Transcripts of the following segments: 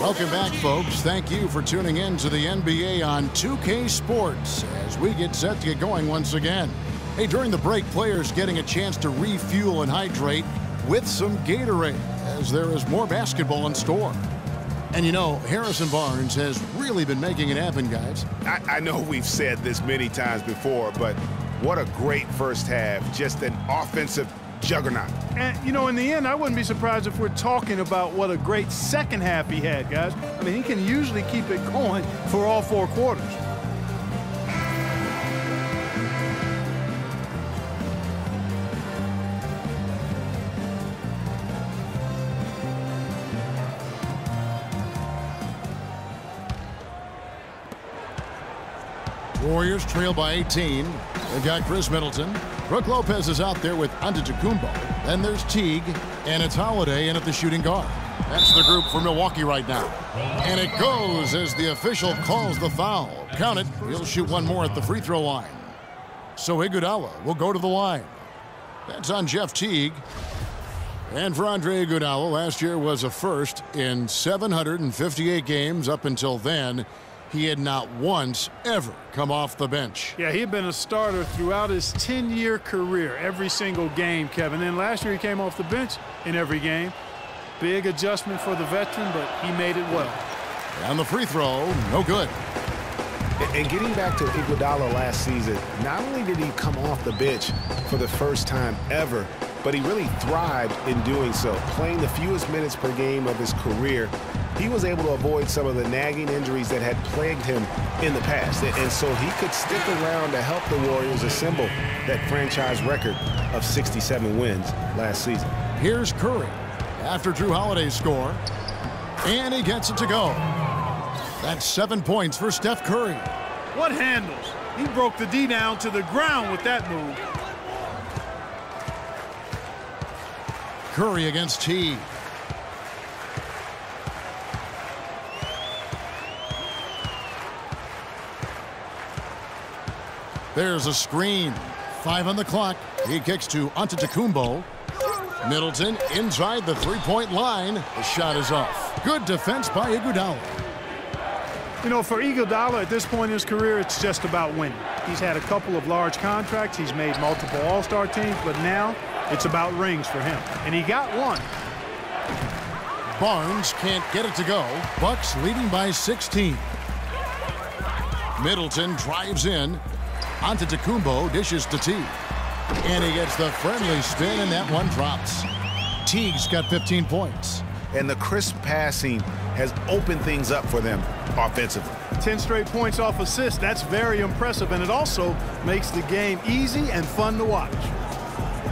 Welcome back, folks. Thank you for tuning in to the NBA on 2K Sports as we get set to get going once again. Hey, during the break, players getting a chance to refuel and hydrate with some Gatorade as there is more basketball in store. And you know, Harrison Barnes has really been making it happen, guys. I know we've said this many times before, but what a great first half. Just an offensive juggernaut. And, you know, in the end, I wouldn't be surprised if we're talking about what a great second half he had, guys. I mean, he can usually keep it going for all 4 quarters. Warriors trail by 18. They've got Chris Middleton. Brook Lopez is out there with Antetokounmpo. Then there's Teague, and it's Holiday in at the shooting guard. That's the group for Milwaukee right now. And it goes as the official calls the foul. Count it. He'll shoot one more at the free throw line. So Iguodala will go to the line. That's on Jeff Teague. And for Andre Iguodala, last year was a first in 758 games. Up until then, he had not once ever come off the bench. Yeah, he had been a starter throughout his 10-year career, every single game, Kevin. And last year he came off the bench in every game. Big adjustment for the veteran, but he made it well. And the free throw, no good. And getting back to Iguodala last season, not only did he come off the bench for the first time ever, but he really thrived in doing so. Playing the fewest minutes per game of his career, he was able to avoid some of the nagging injuries that had plagued him in the past. And so he could stick around to help the Warriors assemble that franchise record of 67 wins last season. Here's Curry after Drew Holiday's score, and he gets it to go. That's 7 points for Steph Curry. What handles? He broke the D down to the ground with that move. Curry against Teague. There's a screen. 5 on the clock. He kicks to Antetokounmpo. Middleton inside the three-point line. The shot is off. Good defense by Iguodala. You know, for Iguodala at this point in his career, it's just about winning. He's had a couple of large contracts. He's made multiple All-Star teams, but now it's about rings for him. And he got one. Barnes can't get it to go. Bucks leading by 16. Middleton drives in. Antetokounmpo dishes to Teague. And he gets the friendly spin, and that one drops. Teague's got 15 points. And the crisp passing has opened things up for them offensively. 10 straight points off assists. That's very impressive, and it also makes the game easy and fun to watch.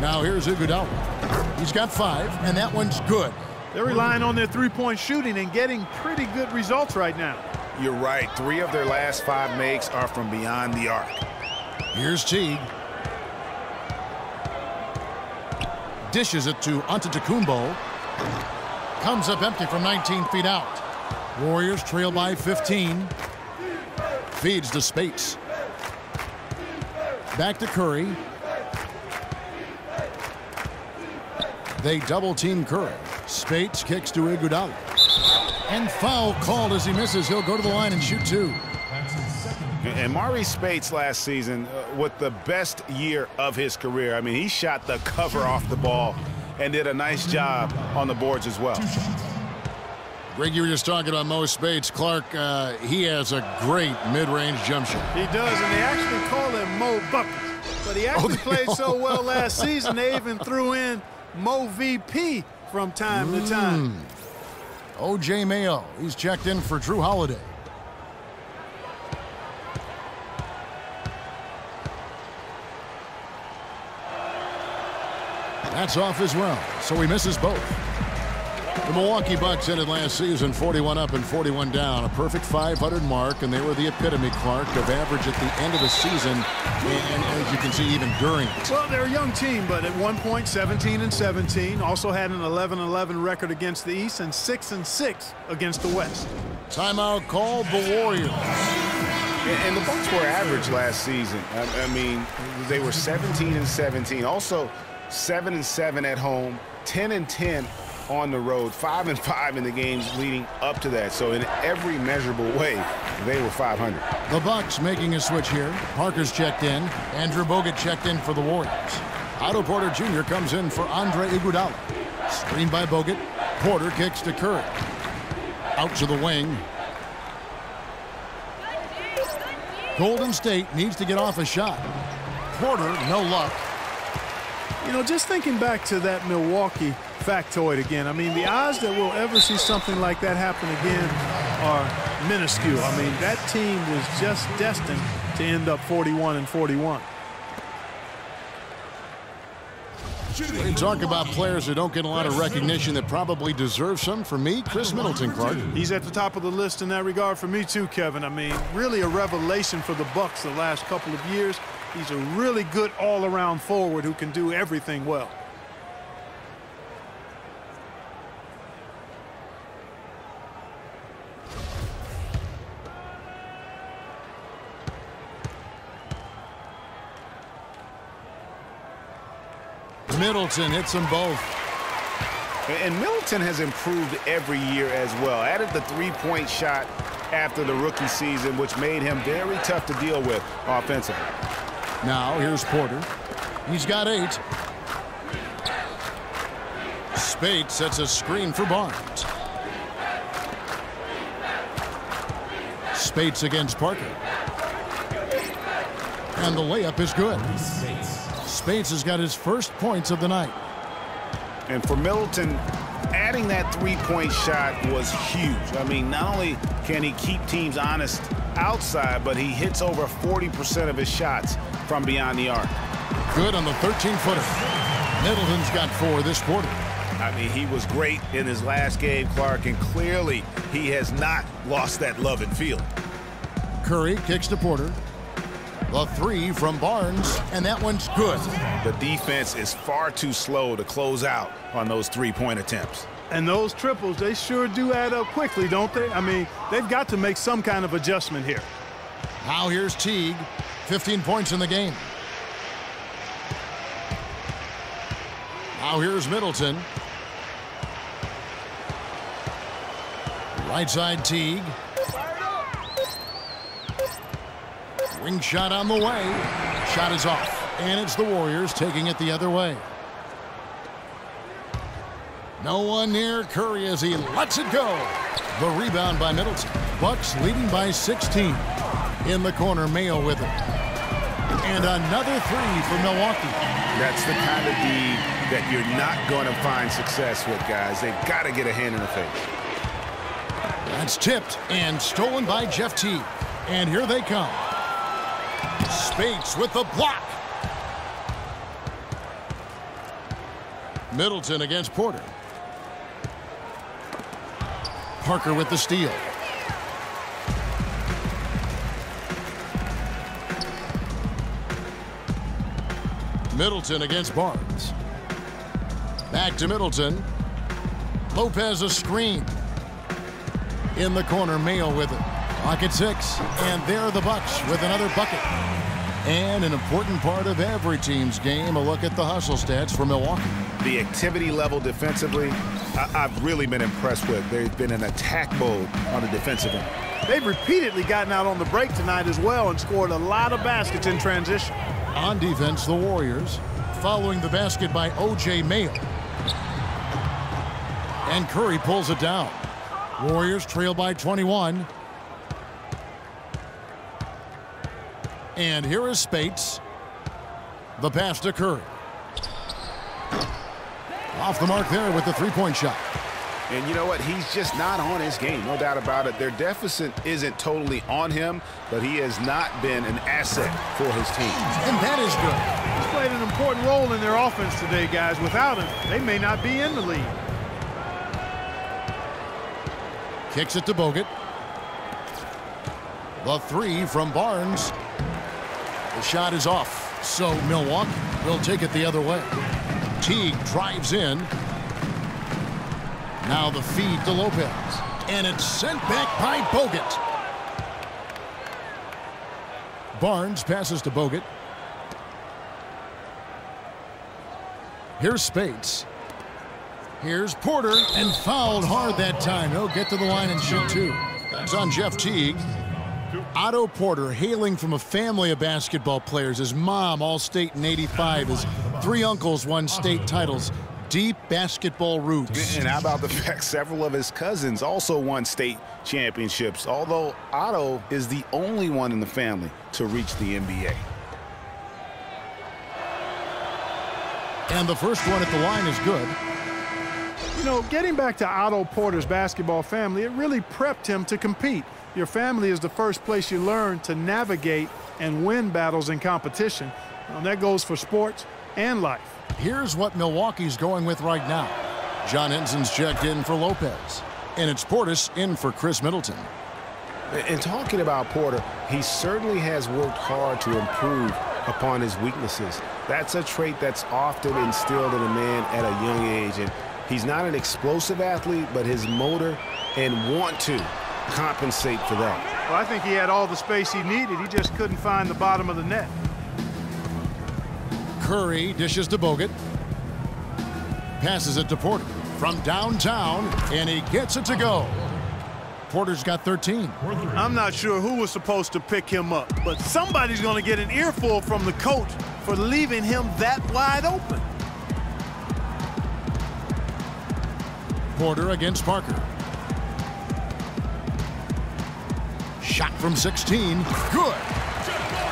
Now here's Iguodala. He's got 5, and that one's good. They're relying on their three-point shooting and getting pretty good results right now. You're right. 3 of their last 5 makes are from beyond the arc. Here's Teague. Dishes it to Antetokounmpo. Comes up empty from 19 feet out. Warriors trail by 15. Feeds to Spates. Back to Curry. They double-team Curry. Spates kicks to Iguodala. And foul called as he misses. He'll go to the line and shoot 2. And Maurice Spates last season with the best year of his career. I mean, he shot the cover off the ball and did a nice job on the boards as well. Greg, you were just talking about Mo Spates. Clark, he has a great mid-range jump shot. He does, and they actually call him Mo Buckets. But he actually played so well last season, they even threw in Mo VP from time to time. O.J. Mayo, he's checked in for Drew Holiday. That's off as well, so he misses both. The Milwaukee Bucks ended last season 41 up and 41 down, a perfect 500 mark, and they were the epitome, Clark, of average at the end of the season, and as you can see, even during it. Well, they're a young team, but at one point, 17-17, also had an 11-11 record against the East and 6-6 against the West. Timeout called the Warriors. And the Bucks were average last season. I mean, they were 17-17, also 7-7 at home, 10-10 on the road, 5-5 in the games leading up to that. So in every measurable way, they were 500. The Bucks making a switch here. Parker's checked in. Andrew Bogut checked in for the Warriors. Otto Porter Jr. comes in for Andre Iguodala. Screened by Bogut. Porter kicks to Curry. Out to the wing. Golden State needs to get off a shot. Porter, no luck. You know, just thinking back to that Milwaukee factoid again, I mean, the odds that we'll ever see something like that happen again are minuscule. I mean, that team was just destined to end up 41-41. We talk about players who don't get a lot of recognition that probably deserve some. For me, Chris Middleton, Clark. He's at the top of the list in that regard for me too, Kevin. I mean, really a revelation for the Bucks the last couple of years. He's a really good all-around forward who can do everything well. Middleton hits them both. And Middleton has improved every year as well. Added the three-point shot after the rookie season, which made him very tough to deal with offensively. Now here's Porter. He's got 8. Spade sets a screen for Barnes. Spates against Parker. And the layup is good. Spates has got his first points of the night. And for Middleton, adding that three-point shot was huge. I mean, not only can he keep teams honest outside, but he hits over 40% of his shots from beyond the arc. Good on the 13-footer. Middleton's got 4 this quarter. I mean, he was great in his last game, Clark, and clearly he has not lost that love and feeling. Curry kicks to Porter. The 3 from Barnes, and that one's good. The defense is far too slow to close out on those three-point attempts. And those triples, they sure do add up quickly, don't they? I mean, they've got to make some kind of adjustment here. Now here's Teague. 15 points in the game. Now here's Middleton. Right side Teague. Ring shot on the way. Shot is off. And it's the Warriors taking it the other way. No one near Curry as he lets it go. The rebound by Middleton. Bucks leading by 16. In the corner, Mayo with it. And another 3 for Milwaukee. That's the kind of D that you're not going to find success with, guys. They've got to get a hand in the face. That's tipped and stolen by Jeff Teague. And here they come. Spates with the block. Middleton against Porter. Parker with the steal. Middleton against Barnes. Back to Middleton. Lopez a screen. In the corner, Mayo with it. Clock at 6. And there are the Bucks with another bucket. And an important part of every team's game, a look at the hustle stats for Milwaukee. The activity level defensively, I've really been impressed with. They've been in attack mode on the defensive end. They've repeatedly gotten out on the break tonight as well and scored a lot of baskets in transition. On defense, the Warriors, following the basket by O.J. Mayo. And Curry pulls it down. Warriors trail by 21. And here is Spates. The pass to Curry. Off the mark there with the three-point shot. And you know what? He's just not on his game, no doubt about it. Their deficit isn't totally on him, but he has not been an asset for his team. And that is good. He's played an important role in their offense today, guys. Without him, they may not be in the lead. Kicks it to Bogut. The 3 from Barnes. The shot is off, so Milwaukee will take it the other way. Teague drives in. Now the feed to Lopez. And it's sent back by Bogut. Barnes passes to Bogut. Here's Spates. Here's Porter, and fouled hard that time. He'll get to the line and shoot two. That's on Jeff Teague. Otto Porter, hailing from a family of basketball players. His mom, All-State in '85. His three uncles won state titles. Deep basketball roots. And how about the fact several of his cousins also won state championships, although Otto is the only one in the family to reach the NBA. And the first one at the line is good. You know, getting back to Otto Porter's basketball family, it really prepped him to compete. Your family is the first place you learn to navigate and win battles in competition. And that goes for sports and life. Here's what Milwaukee's going with right now. John Henson's checked in for Lopez. And it's Portis in for Chris Middleton. And talking about Porter, he certainly has worked hard to improve upon his weaknesses. That's a trait that's often instilled in a man at a young age. And he's not an explosive athlete, but his motor and want to compensate for that. Well, I think he had all the space he needed. He just couldn't find the bottom of the net. Curry dishes to Bogut. Passes it to Porter from downtown, and he gets it to go. Porter's got 13. I'm not sure who was supposed to pick him up, but somebody's going to get an earful from the coach for leaving him that wide open. Porter against Parker. Shot from 16. Good.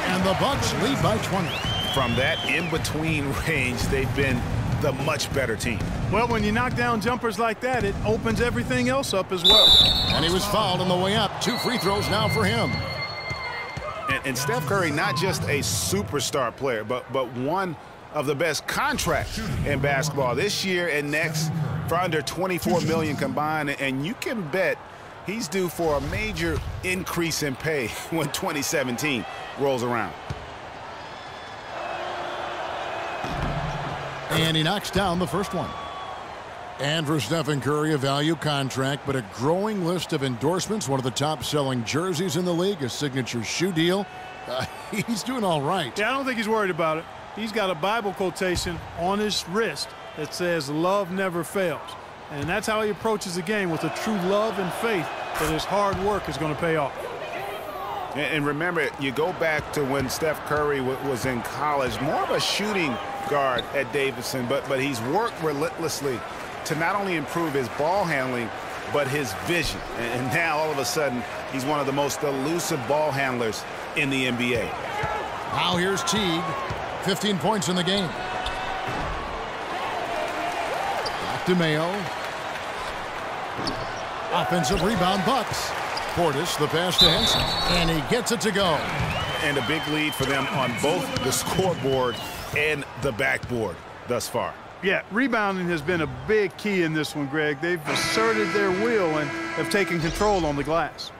And the Bucks lead by 20. From that in-between range, they've been the much better team. Well, when you knock down jumpers like that, it opens everything else up as well. And he was fouled on the way up. 2 free throws now for him. And Steph Curry, not just a superstar player, but one of the best contracts in basketball this year and next for under $24 million combined. And you can bet he's due for a major increase in pay when 2017 rolls around. And he knocks down the first one. And for Stephen Curry, a value contract, but a growing list of endorsements. One of the top-selling jerseys in the league, a signature shoe deal. He's doing all right. Yeah, I don't think he's worried about it. He's got a Bible quotation on his wrist that says, "Love never fails." And that's how he approaches the game, with a true love and faith that his hard work is going to pay off. And remember, you go back to when Steph Curry was in college, more of a shooting guard at Davidson, but he's worked relentlessly to not only improve his ball handling, but his vision. And now, all of a sudden, he's one of the most elusive ball handlers in the NBA. Now here's Teague. 15 points in the game. Back to Mayo. Offensive rebound, Bucks. Portis, the pass to Henson, and he gets it to go. And a big lead for them on both the scoreboard and the backboard thus far. Yeah, rebounding has been a big key in this one, Greg. They've asserted their will and have taken control on the glass.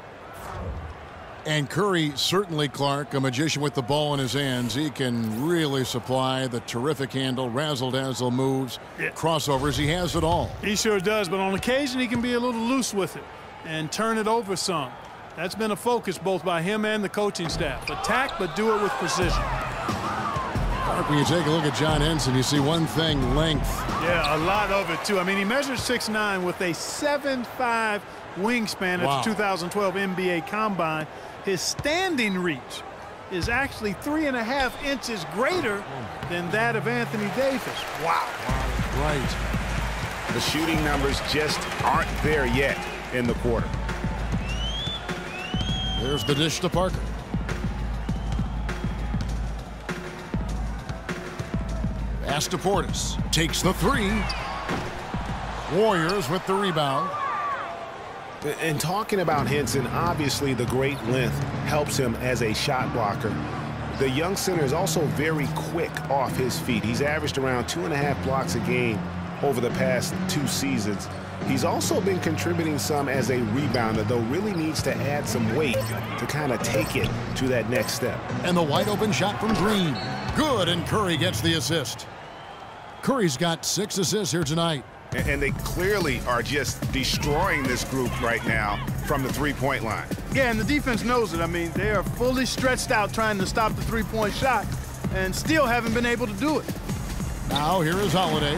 And Curry, certainly, Clark, a magician with the ball in his hands. He can really supply the terrific handle, razzle-dazzle moves, crossovers. He has it all. He sure does, but on occasion he can be a little loose with it and turn it over some. That's been a focus both by him and the coaching staff. Attack, but do it with precision. When you take a look at John Henson, you see one thing, length. Yeah, a lot of it, too. I mean, he measures 6'9" with a 7'5" wingspan at the 2012 NBA Combine. His standing reach is actually 3.5 inches greater than that of Anthony Davis. Wow. Right. The shooting numbers just aren't there yet in the quarter. There's the dish to Parker. Pass to Portis. Takes the three. Warriors with the rebound. And talking about Henson, obviously the great length helps him as a shot blocker. The young center is also very quick off his feet. He's averaged around 2.5 blocks a game over the past 2 seasons. He's also been contributing some as a rebounder, though really needs to add some weight to kind of take it to that next step. And the wide open shot from Green. Good, and Curry gets the assist. Curry's got 6 assists here tonight. And they clearly are just destroying this group right now from the three-point line. Yeah, and the defense knows it. I mean, they are fully stretched out trying to stop the three-point shot and still haven't been able to do it. Now here is Holiday.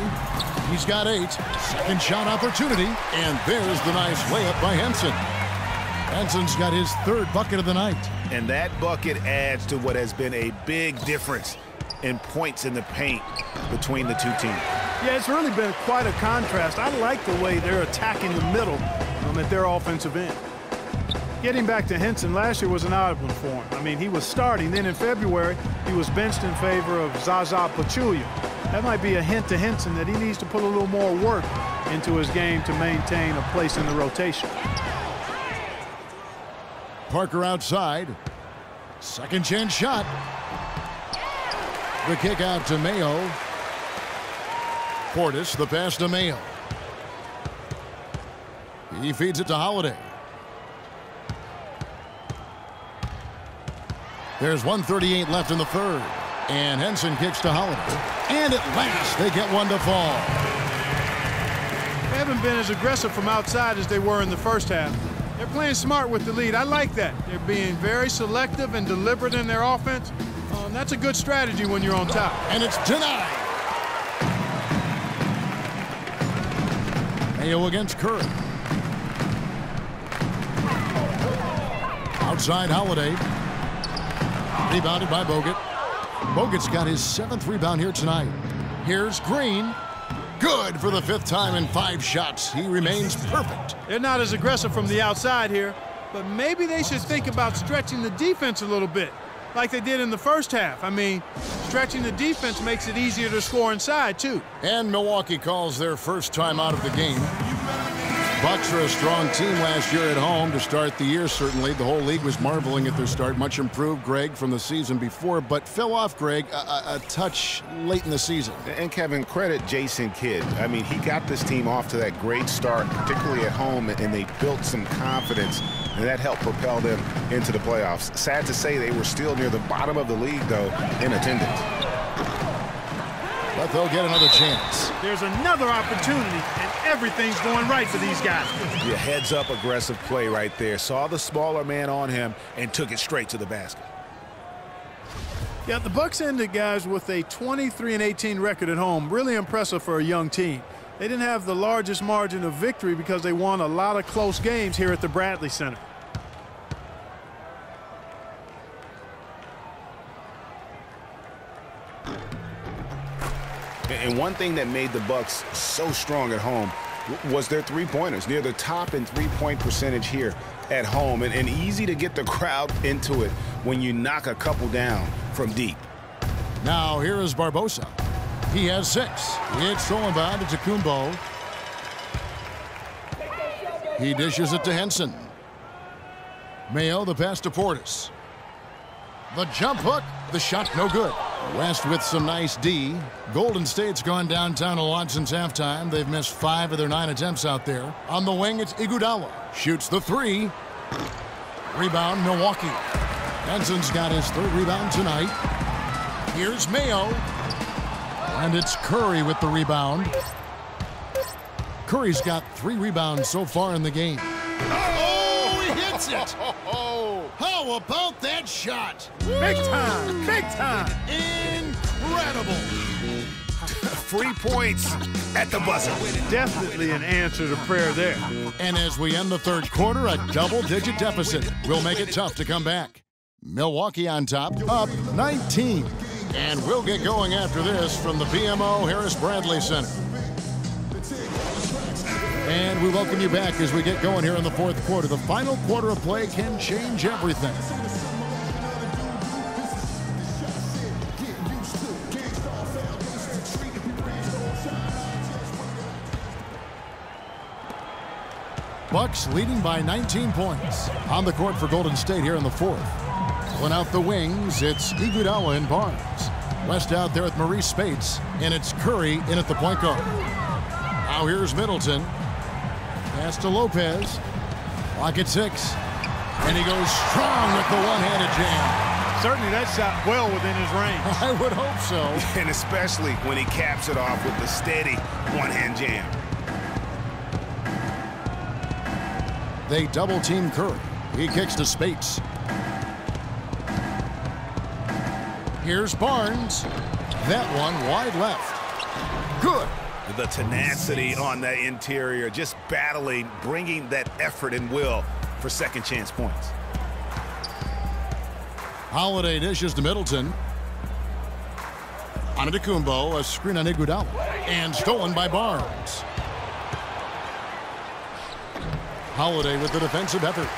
He's got 8. Second shot opportunity. And there's the nice layup by Henson. Henson's got his 3rd bucket of the night. And that bucket adds to what has been a big difference in points in the paint between the two teams. Yeah, it's really been quite a contrast. I like the way they're attacking the middle at their offensive end. Getting back to Henson, last year was an odd one for him. I mean, he was starting. Then in February, he was benched in favor of Zaza Pachulia. That might be a hint to Henson that he needs to put a little more work into his game to maintain a place in the rotation. Parker outside. Second chance shot. The kick out to Mayo. Portis, the pass to Mayo. He feeds it to Holiday. There's 1:38 left in the 3rd. And Henson kicks to Holiday. And at last, they get one to fall. They haven't been as aggressive from outside as they were in the first half. They're playing smart with the lead. I like that. They're being very selective and deliberate in their offense. That's a good strategy when you're on top. And it's denied. Mayo against Curry. Outside Holiday. Rebounded by Bogut. Bogut's got his 7th rebound here tonight. Here's Green. Good for the 5th time in 5 shots. He remains perfect. They're not as aggressive from the outside here, but maybe they should think about stretching the defense a little bit, like they did in the first half. I mean, stretching the defense makes it easier to score inside, too. And Milwaukee calls their first time out of the game. Bucks are a strong team last year at home to start the year, certainly. The whole league was marveling at their start. Much improved, Greg, from the season before, but fell off, Greg, a touch late in the season. And Kevin, credit Jason Kidd. I mean, he got this team off to that great start, particularly at home, and they built some confidence, and that helped propel them into the playoffs. Sad to say they were still near the bottom of the league, though, in attendance. But they'll get another chance. There's another opportunity, and everything's going right for these guys. Your heads-up aggressive play right there. Saw the smaller man on him and took it straight to the basket. Yeah, the Bucks ended, guys, with a 23-18 record at home. Really impressive for a young team. They didn't have the largest margin of victory because they won a lot of close games here at the Bradley Center. And one thing that made the Bucks so strong at home was their three-pointers. Near the top in three-point percentage here at home. And easy to get the crowd into it when you knock a couple down from deep. Now here is Barbosa. He has 6. It's stolen by Antetokounmpo. He dishes it to Henson. Mayo, the pass to Portis. The jump hook. The shot no good. West with some nice D. Golden State's gone downtown a lot since halftime. They've missed 5 of their 9 attempts out there. On the wing, it's Iguodala. Shoots the 3. Rebound, Milwaukee. Henson's got his 3rd rebound tonight. Here's Mayo. And it's Curry with the rebound. Curry's got 3 rebounds so far in the game. Oh, he hits it! How about that shot? Big time! Big time! Incredible! 3 points at the buzzer. Definitely an answer to prayer there. And as we end the 3rd quarter, a double-digit deficit will make it tough to come back. Milwaukee on top, up 19. And we'll get going after this from the BMO Harris Bradley Center. And we welcome you back as we get going here in the 4th quarter. The final quarter of play can change everything. Bucks leading by 19 points. On the court for Golden State here in the 4th. Pulling out the wings, it's Iguodala and Barnes. West out there with Maurice Spates, and it's Curry in at the point guard. Now here's Middleton. Pass to Lopez. Clock at 6. And he goes strong with the one-handed jam. Certainly that shot well within his range. I would hope so. And especially when he caps it off with the steady one-hand jam. They double-team Curry. He kicks to Spates. Here's Barnes. That one wide left. Good. The tenacity on that interior, just battling, bringing that effort and will for second chance points. Holiday dishes to Middleton. Antetokounmpo, a screen on Iguodala, and stolen by Barnes. Holiday with the defensive effort.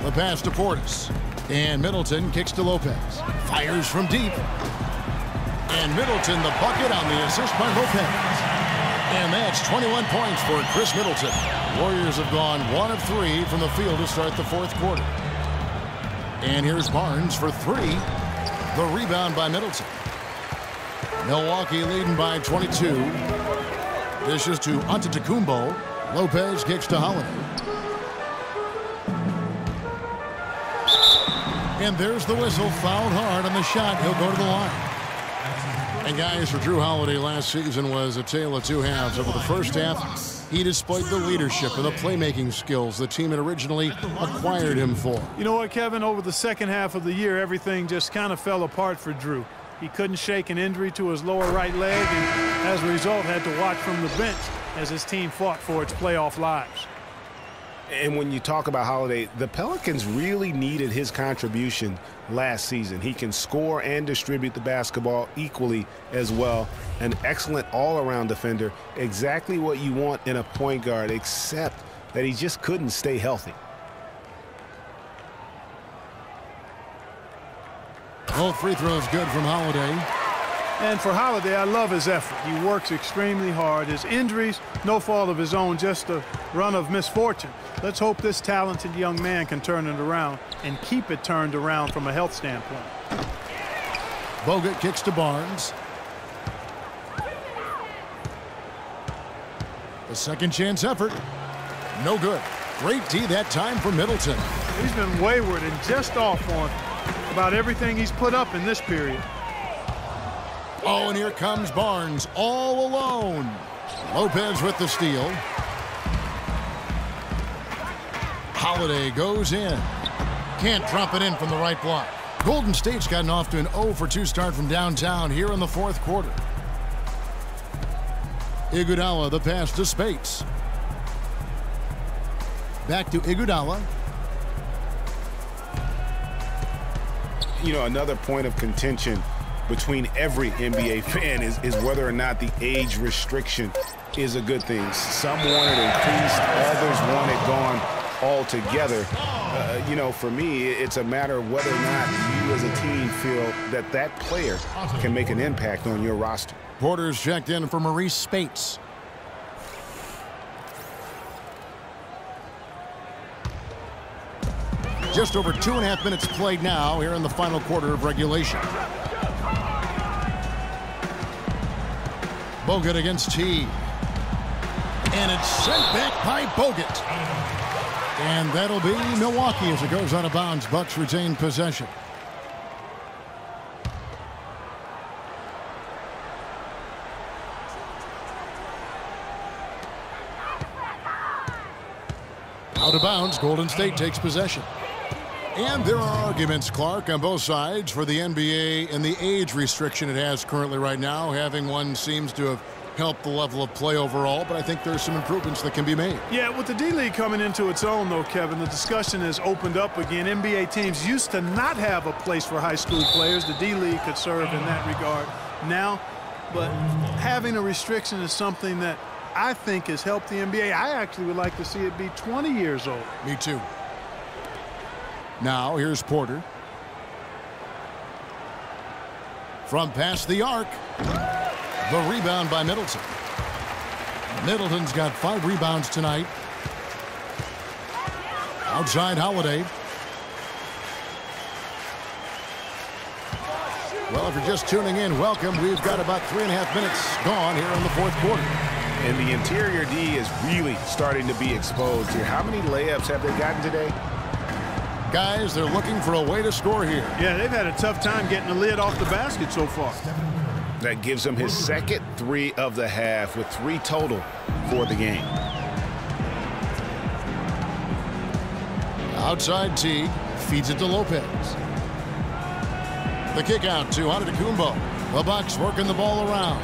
The pass to Porter. And Middleton kicks to Lopez. Fires from deep. And Middleton the bucket on the assist by Lopez. And that's 21 points for Chris Middleton. Warriors have gone 1 of 3 from the field to start the fourth quarter. And here's Barnes for 3. The rebound by Middleton. Milwaukee leading by 22. Dishes to Antetokounmpo. Lopez kicks to Holiday. And there's the whistle. Fouled hard on the shot. He'll go to the line. And guys, for Drew Holiday last season was a tale of two halves. Over the first half, he displayed the leadership and the playmaking skills the team had originally acquired him for. You know what, Kevin? Over the second half of the year, everything just kind of fell apart for Drew. He couldn't shake an injury to his lower right leg, and as a result, had to watch from the bench as his team fought for its playoff lives. And when you talk about Holiday, the Pelicans really needed his contribution last season. He can score and distribute the basketball equally as well. An excellent all-around defender, exactly what you want in a point guard, except that he just couldn't stay healthy. Both free throws good from Holiday. And for Holiday, I love his effort. He works extremely hard. His injuries, no fault of his own, just a run of misfortune. Let's hope this talented young man can turn it around and keep it turned around from a health standpoint. Bogut kicks to Barnes. The second chance effort. No good. Great D that time for Middleton. He's been wayward and just off on about everything he's put up in this period. Oh, and here comes Barnes all alone. Lopez with the steal. Holiday goes in. Can't drop it in from the right block. Golden State's gotten off to an 0-for-2 start from downtown here in the fourth quarter. Iguodala, the pass to Spates. Back to Iguodala. You know, another point of contention between every NBA fan is whether or not the age restriction is a good thing. Some want it increased, others want it gone altogether. You know, for me, it's a matter of whether or not you as a team feel that that player can make an impact on your roster. Porter's checked in for Maurice Spates. Just over 2.5 minutes played now here in the final quarter of regulation. Bogut against T. And it's sent back by Bogut. And that'll be Milwaukee as it goes out of bounds. Bucks retain possession. Out of bounds, Golden State takes possession. And there are arguments, Clark, on both sides for the NBA and the age restriction it has currently right now. Having one seems to have helped the level of play overall, but I think there's some improvements that can be made. Yeah, with the D-League coming into its own, though, Kevin, the discussion has opened up again. NBA teams used to not have a place for high school players. The D-League could serve in that regard now, but having a restriction is something that I think has helped the NBA. I actually would like to see it be 20 years old. Me too. Now, here's Porter. From past the arc. The rebound by Middleton. Middleton's got 5 rebounds tonight. Outside Holiday. Well, if you're just tuning in, welcome. We've got about 3.5 minutes gone here in the fourth quarter. And the interior D is really starting to be exposed here. How many layups have they gotten today? Guys, they're looking for a way to score here. Yeah, they've had a tough time getting the lid off the basket so far. That gives him his second 3 of the half with 3 total for the game. Outside Teague feeds it to Lopez. The kick out to Antetokounmpo. The Bucks working the ball around.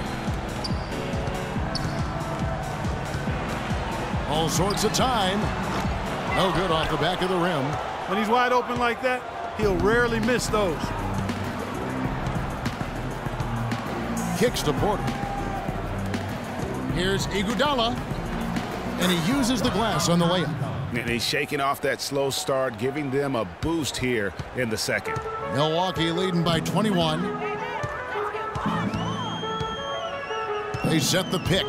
All sorts of time. No good off the back of the rim. When he's wide open like that, he'll rarely miss those. Kicks to Porter. Here's Iguodala. And he uses the glass on the layup. And he's shaking off that slow start, giving them a boost here in the second. Milwaukee leading by 21. They set the pick.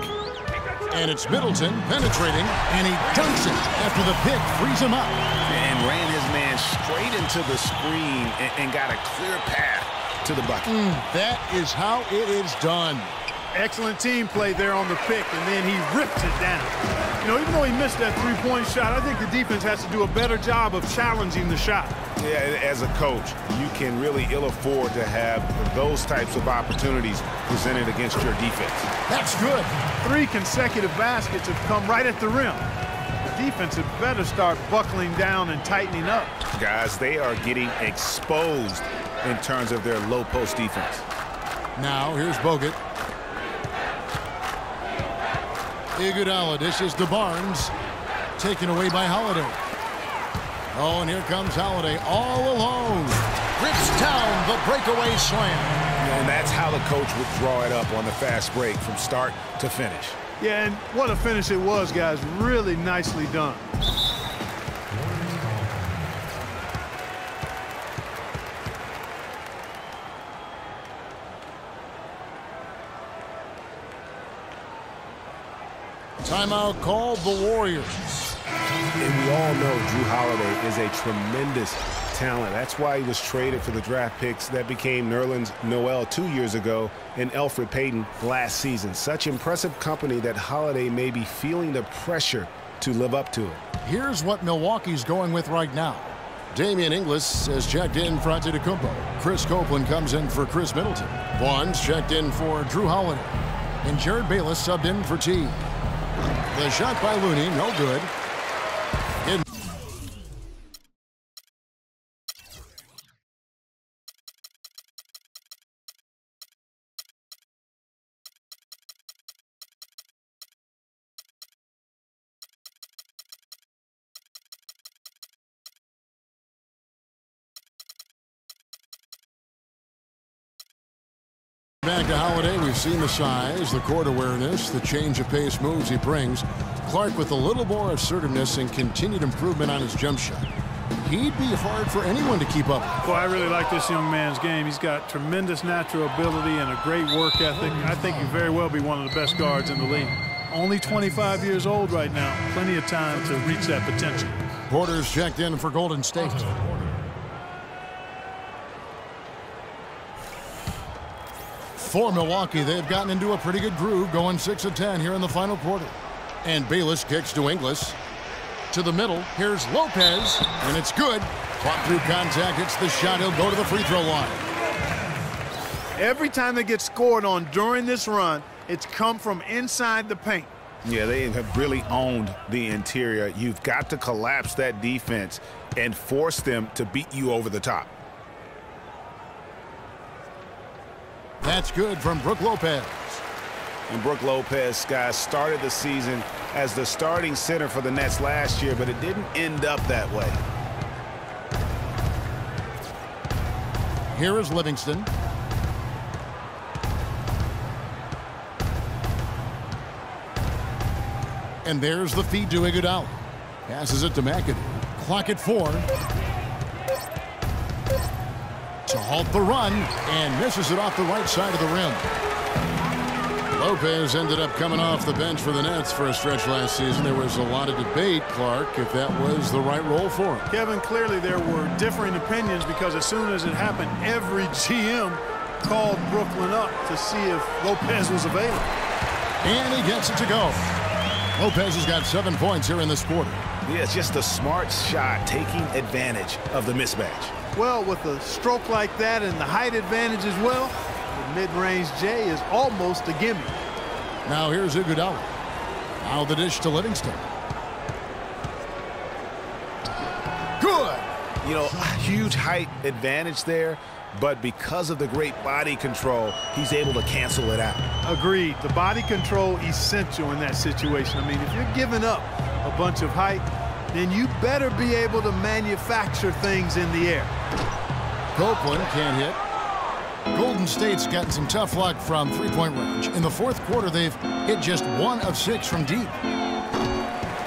And it's Middleton penetrating, and he dunks it after the pick frees him up. And ran his man straight into the screen and got a clear path to the bucket. That is how it is done. Excellent team play there on the pick, and then he rips it down. You know, even though he missed that three-point shot, I think the defense has to do a better job of challenging the shot. Yeah, as a coach, you can really ill afford to have those types of opportunities presented against your defense. That's good. 3 consecutive baskets have come right at the rim. The defense had better start buckling down and tightening up. Guys, they are getting exposed in terms of their low post defense. Now, here's Bogut. Iguodala dishes to Barnes. Taken away by Holiday. Oh, and here comes Holiday all alone. Rips down the breakaway slam. And that's how the coach would draw it up on the fast break from start to finish. Yeah, and what a finish it was, guys. Really nicely done. Timeout called the Warriors. And we all know Drew Holiday is a tremendous talent. That's why he was traded for the draft picks that became Nerlens Noel 2 years ago and Elfrid Payton last season. Such impressive company that Holiday may be feeling the pressure to live up to it. Here's what Milwaukee's going with right now. Damian Inglis has checked in for Antetokounmpo. Chris Copeland comes in for Chris Middleton. Vaughn's checked in for Drew Holiday. And Jared Bayless subbed in for T. The shot by Looney, no good. Back to Holiday, we've seen the size, the court awareness, the change of pace moves he brings. Clark with a little more assertiveness and continued improvement on his jump shot. He'd be hard for anyone to keep up. Well, I really like this young man's game. He's got tremendous natural ability and a great work ethic. I think he'd very well be one of the best guards in the league. Only 25 years old right now. Plenty of time to reach that potential. Porter's checked in for Golden State. For Milwaukee, they've gotten into a pretty good groove, going 6 of 10 here in the final quarter. And Bayless kicks to Inglis. To the middle, here's Lopez, and it's good. Fought through contact, hits the shot, he'll go to the free throw line. Every time they get scored on during this run, it's come from inside the paint. Yeah, they have really owned the interior. You've got to collapse that defense and force them to beat you over the top. That's good from Brook Lopez. And Brook Lopez, guys, started the season as the starting center for the Nets last year, but it didn't end up that way. Here is Livingston. And there's the feed to Iguodala. Passes it to McAdoo. Clock at 4. To halt the run, and misses it off the right side of the rim. Lopez ended up coming off the bench for the Nets for a stretch last season. There was a lot of debate, Clark, if that was the right role for him. Kevin, clearly there were differing opinions because as soon as it happened, every GM called Brooklyn up to see if Lopez was available. And he gets it to go. Lopez has got 7 points here in this quarter. Yeah, it's just a smart shot, taking advantage of the mismatch. Well, with a stroke like that and the height advantage as well, the mid-range J is almost a gimme. Now here's Iguodala. Now the dish to Livingston. Good. You know, huge height advantage there, but because of the great body control, he's able to cancel it out. Agreed. The body control essential in that situation. I mean, if you're giving up a bunch of height, then you better be able to manufacture things in the air. Copeland can't hit. Golden State's gotten some tough luck from three-point range. In the fourth quarter, they've hit just 1 of 6 from deep.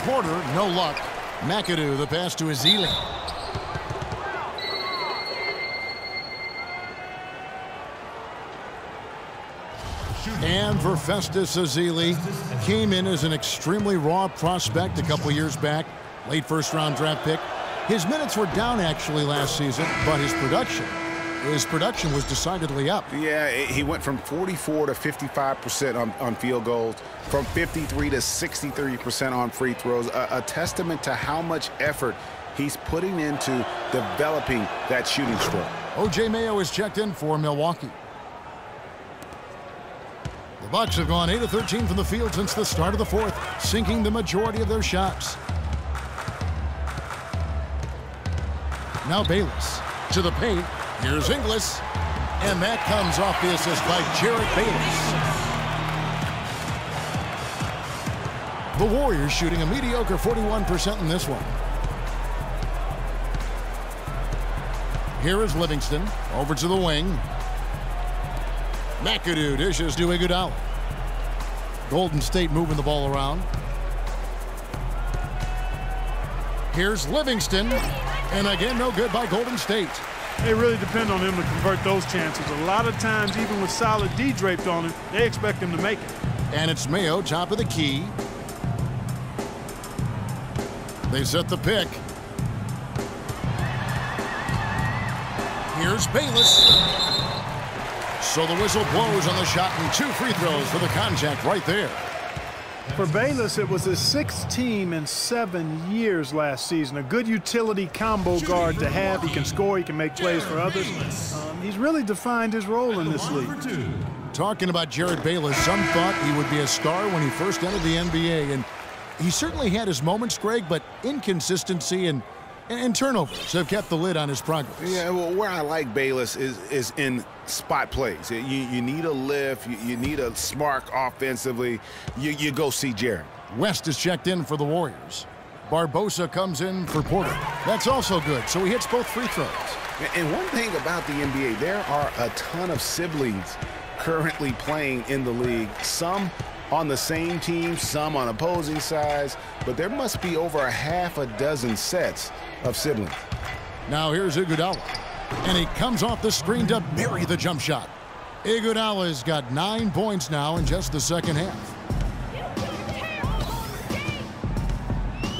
Porter, no luck. McAdoo, the pass to Ezeli. And for Festus Ezeli, came in as an extremely raw prospect a couple years back, late first-round draft pick. His minutes were down actually last season, but his production was decidedly up. Yeah, he went from 44 to 55% on field goals, from 53 to 63% on free throws, a testament to how much effort he's putting into developing that shooting stroke. O.J. Mayo is checked in for Milwaukee. The Bucks have gone 8 of 13 from the field since the start of the fourth, sinking the majority of their shots. Now Bayless to the paint. Here's Inglis, and that comes off the assist by Jarrett Bayless. The Warriors shooting a mediocre 41% in this one. Here is Livingston, over to the wing. McAdoo dishes to Iguodala. Golden State moving the ball around. Here's Livingston, and again, no good by Golden State. They really depend on him to convert those chances. A lot of times, even with solid D draped on him, they expect him to make it. And it's Mayo, top of the key. They set the pick. Here's Bayless. So the whistle blows on the shot, and 2 free throws for the contact right there. For Bayless, it was his 6th team in 7 years last season. A good utility combo guard to have. He can score, he can make plays for others. He's really defined his role in this league. Talking about Jarrett Bayless, some thought he would be a star when he first entered the NBA, and he certainly had his moments, Greg, but inconsistency and turnovers have kept the lid on his progress. Yeah, well, where I like Bayless is in spot plays. You need a lift, you need a spark offensively, you go see Jarrett. West is checked in for the Warriors. Barbosa comes in for Porter. That's also good, so he hits both free throws. And one thing about the NBA, there are a ton of siblings currently playing in the league. Some on the same team, some on opposing sides, but there must be over a half a dozen sets of siblings. Now here's Iguodala, and he comes off the screen to bury the jump shot. Iguodala's got 9 points now in just the second half.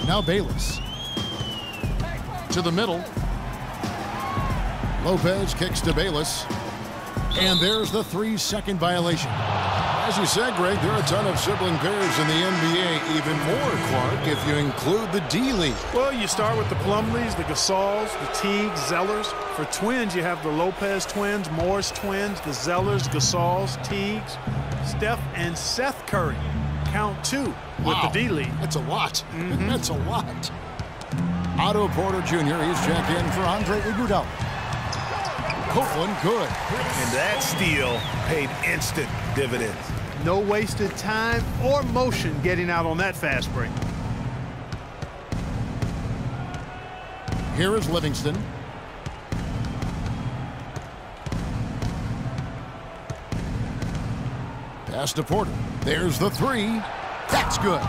Now Bayless to the middle. Lopez kicks to Bayless, and there's the 3-second violation. As you said, Greg, there are a ton of sibling pairs in the NBA, even more, Clark, if you include the D-League. Well, you start with the Plumlees, the Gasols, the Teagues, Zellers. For twins, you have the Lopez twins, Morris twins, the Zellers, Gasols, Teagues, Steph and Seth Curry. Count 2 with the D-League. That's a lot. That's a lot. Otto Porter Jr., he's checked in for Andre Iguodala. Copeland good. And that steal paid instant dividends. No wasted time or motion getting out on that fast break. Here is Livingston. Pass to Porter. There's the 3. That's good.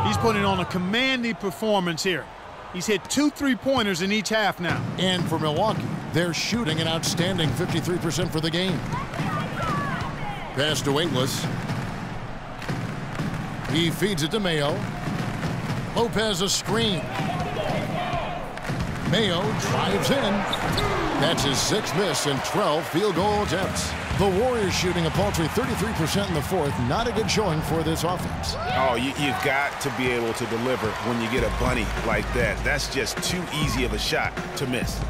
He's putting on a commanding performance here. He's hit 2 3-pointers in each half now. And for Milwaukee, they're shooting an outstanding 53% for the game. Pass to Inglis. He feeds it to Mayo. Lopez a screen. Mayo drives in. That's his 6th miss and 12 field goal attempts. The Warriors shooting a paltry 33% in the fourth. Not a good showing for this offense. Oh, you've got to be able to deliver when you get a bunny like that. That's just too easy of a shot to miss.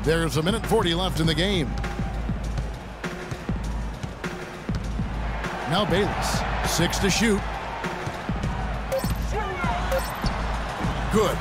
There's 1:40 left in the game. Now Bayless, 6 to shoot. Good.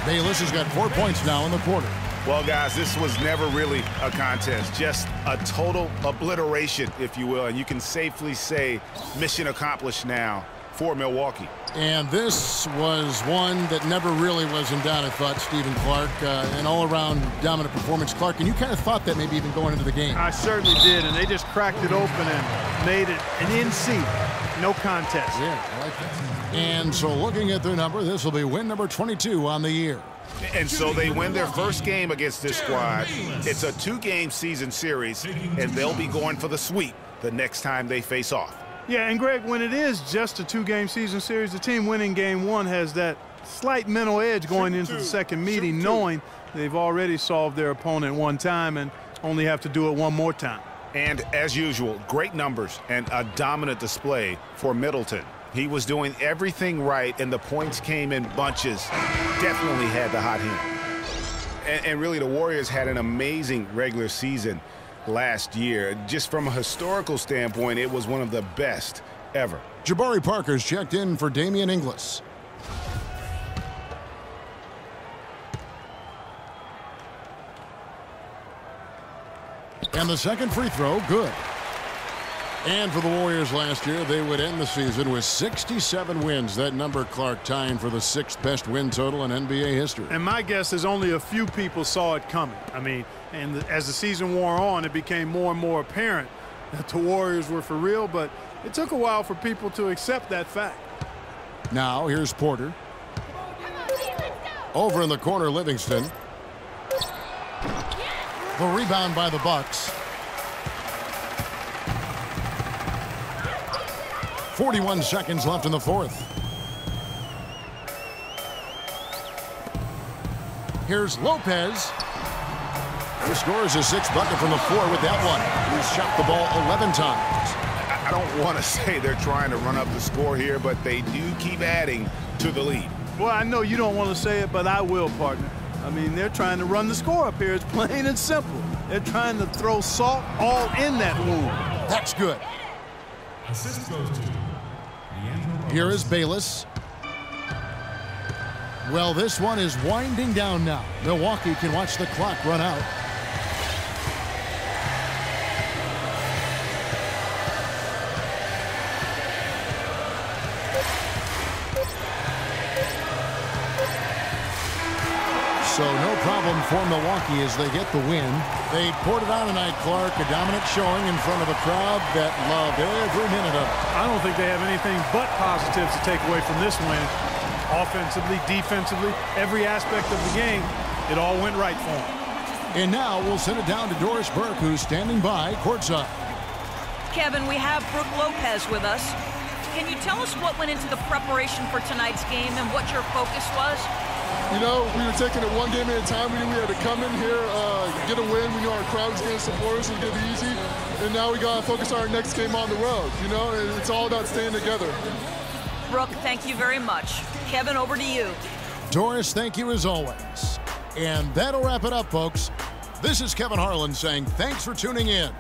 Bayless has got 4 points now in the quarter. Well, guys, this was never really a contest, just a total obliteration, if you will. And you can safely say mission accomplished now for Milwaukee. And this was one that never really was in doubt, I thought, Stephen Clark. An all-around dominant performance. Clark, and you kind of thought that maybe even going into the game. I certainly did, and they just cracked it open and made it an NC. No contest. Yeah, I like that. And so looking at their number, this will be win number 22 on the year. And so they win their first game against this squad. It's a 2-game season series, and they'll be going for the sweep the next time they face off. Yeah, and Greg, when it is just a 2-game season series, the team winning game 1 has that slight mental edge going into the second meeting, knowing they've already solved their opponent one time and only have to do it one more time. And as usual, great numbers and a dominant display for Middleton. He was doing everything right, and the points came in bunches. Definitely had the hot hand. And really, the Warriors had an amazing regular season last year. Just from a historical standpoint, it was one of the best ever. Jabari Parker's checked in for Damian Inglis. And the second free throw, good. And for the Warriors last year, they would end the season with 67 wins. That number, Clark, tying for the 6th best win total in NBA history. And my guess is only a few people saw it coming. I mean, and as the season wore on, it became more and more apparent that the Warriors were for real, but it took a while for people to accept that fact. Now, here's Porter. Over in the corner, Livingston. The rebound by the Bucks. 41 seconds left in the fourth. Here's Lopez. He scores his 6th bucket from the floor with that one. He's shot the ball 11 times. I don't want to say they're trying to run up the score here, but they do keep adding to the lead. Well, I know you don't want to say it, but I will, partner. I mean, they're trying to run the score up here. It's plain and simple. They're trying to throw salt all in that wound. That's good. Assist goes to Here is Bayless. Well, this one is winding down now. Milwaukee can watch the clock run out. So no problem for Milwaukee as they get the win. They poured it on tonight, Clark. A dominant showing in front of a crowd that loved every minute of it. I don't think they have anything but positives to take away from this win. Offensively, defensively, every aspect of the game, it all went right for them. And now we'll send it down to Doris Burke, who's standing by courtside. Kevin, we have Brooke Lopez with us. Can you tell us what went into the preparation for tonight's game and what your focus was? You know, we were taking it one game at a time. We knew we had to come in here, get a win. We knew our crowd was going to support us and get it easy. And now we got to focus on our next game on the road. You know, it's all about staying together. Brooke, thank you very much. Kevin, over to you. Doris, thank you as always. And that'll wrap it up, folks. This is Kevin Harlan saying thanks for tuning in.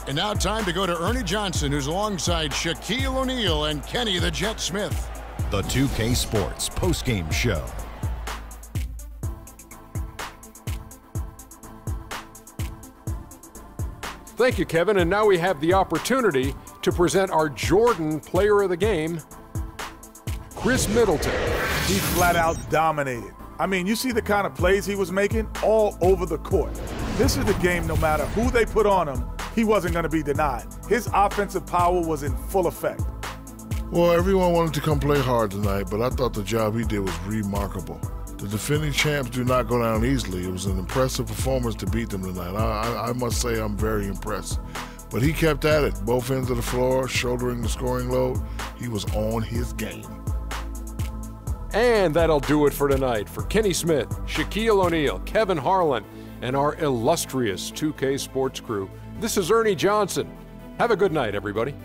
And now time to go to Ernie Johnson, who's alongside Shaquille O'Neal and Kenny the Jet Smith. The 2K Sports postgame show. Thank you, Kevin. And now we have the opportunity to present our Jordan Player of the Game, Chris Middleton. He flat out dominated. I mean, you see the kind of plays he was making all over the court. This is the game, no matter who they put on him, he wasn't going to be denied. His offensive power was in full effect. Well, everyone wanted to come play hard tonight, but I thought the job he did was remarkable. The defending champs do not go down easily. It was an impressive performance to beat them tonight. I must say I'm very impressed. But he kept at it, both ends of the floor, shouldering the scoring load. He was on his game. And that'll do it for tonight. For Kenny Smith, Shaquille O'Neal, Kevin Harlan, and our illustrious 2K Sports crew, this is Ernie Johnson. Have a good night, everybody.